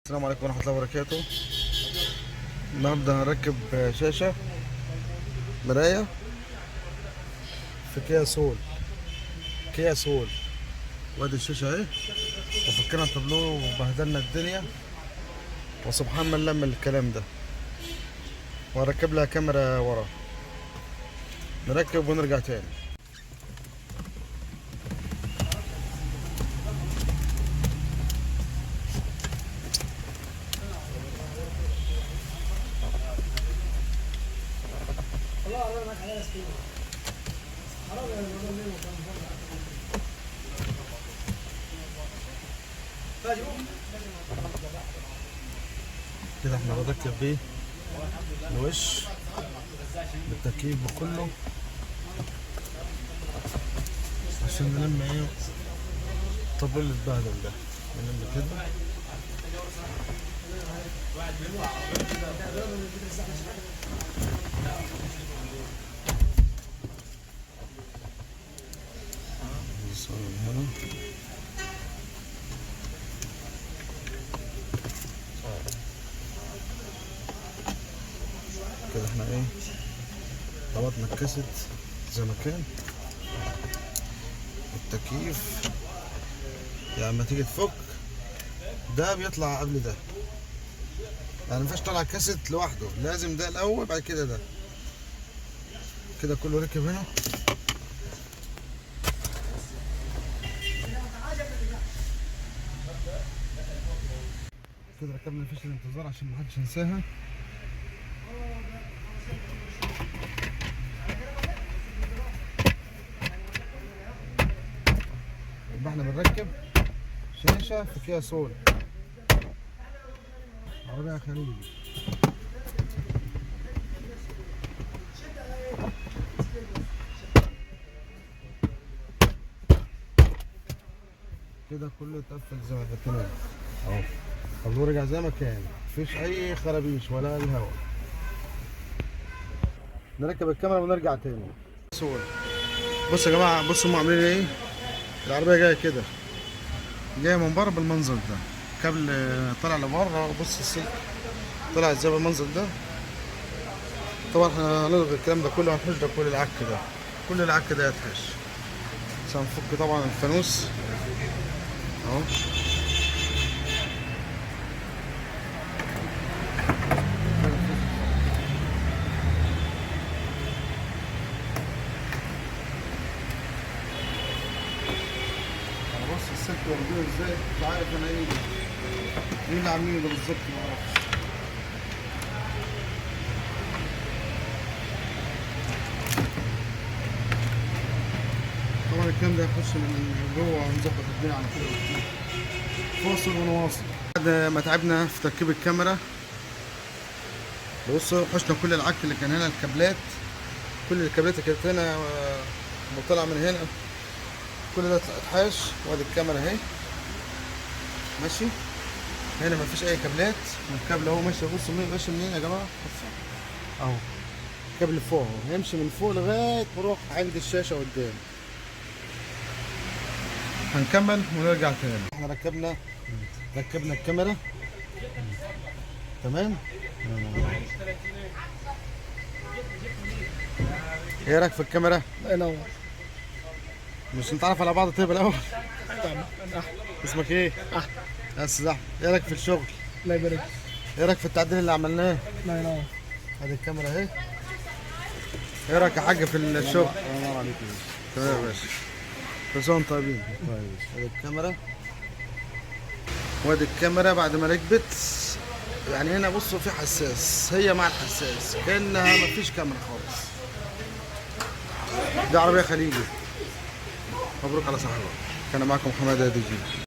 السلام عليكم ورحمة الله وبركاته. النهارده هنركب شاشة مراية في كيا سول. وادي الشاشة اهي، وفكنا تابلوه وبهدلنا الدنيا، وسبحان من لم الكلام ده. وهركب لها كاميرا ورا، نركب ونرجع تاني. كده احنا بنركب بيه الوش بالتركيب بكله عشان نلم ايه الطبل اللي اتبهدل ده، نلم كده. هنا كده احنا ايه ربطنا الكاسيت زي ما كان. التكييف يعني لما تيجي تفك ده بيطلع قبل ده، يعني مينفعش تطلع الكاسيت لوحده، لازم ده الاول بعد كده ده. كده كله ركب هنا. كده ركبنا فيش الانتظار عشان محدش ينساها. يبقى احنا بنركب شاشة في كيا سول عربية خليجي. كده كله اتقفل زي ما كان اهو، خلوه رجع زي ما كان، مفيش اي خرابيش ولا اي هوا. نركب الكاميرا ونرجع تاني. صور. بصوا يا جماعه، بصوا هم عاملين ايه. العربيه جايه كده، جايه من بره بالمنظر ده، كابل طالع لبره. بص السلك طلع ازاي بالمنظر ده. طبعا احنا هنلغي الكلام ده كله، هنحش ده كل العك ده، كل العك ده يتحش. بس هنفك طبعا الفانوس اهو. بص السلك واخدينه ازاي، مش عارف انا ايه اللي عاملينه ده بالظبط، معرفش. طبعا الكلام ده هيخش من جوه ونظبط الدنيا على كده. فاصل ونواصل. بعد ما تعبنا في تركيب الكاميرا، بصوا حشنا كل العك اللي كان هنا، الكابلات، كل الكابلات اللي كانت هنا طالعه من هنا، كل ده اتحاش. وادي الكاميرا اهي ماشي. هنا مفيش اي كابلات، والكابل اهو ماشي. بصوا ماشي منين يا جماعه اهو، الكابل فوق اهو، هيمشي من فوق لغايه ما نروح عند الشاشه قدام. هنكمل ونرجع تاني. احنا ركبنا الكاميرا تمام. ايه رايك في الكاميرا؟ الله ينور. مش نتعرف على بعض طيب الاول؟ طبعا احلى. اسمك ايه؟ احلى. بس احمد. ايه رايك في الشغل؟ الله يبارك. ايه رايك في التعديل اللي عملناه؟ الله ينور. ادي الكاميرا اهي. ايه رايك يا حاج في الشغل؟ الله ينور عليك يا باشا. تمام يا باشا، كل سنه وانتم طيبين. طيب. ادي الكاميرا، وادي الكاميرا بعد ما ركبت. يعني هنا بصوا في حساس، هي مع الحساس كانها مفيش كاميرا خالص. دي عربيه خليجي. مبروك على صاحبها. كان معكم حماده دي جي.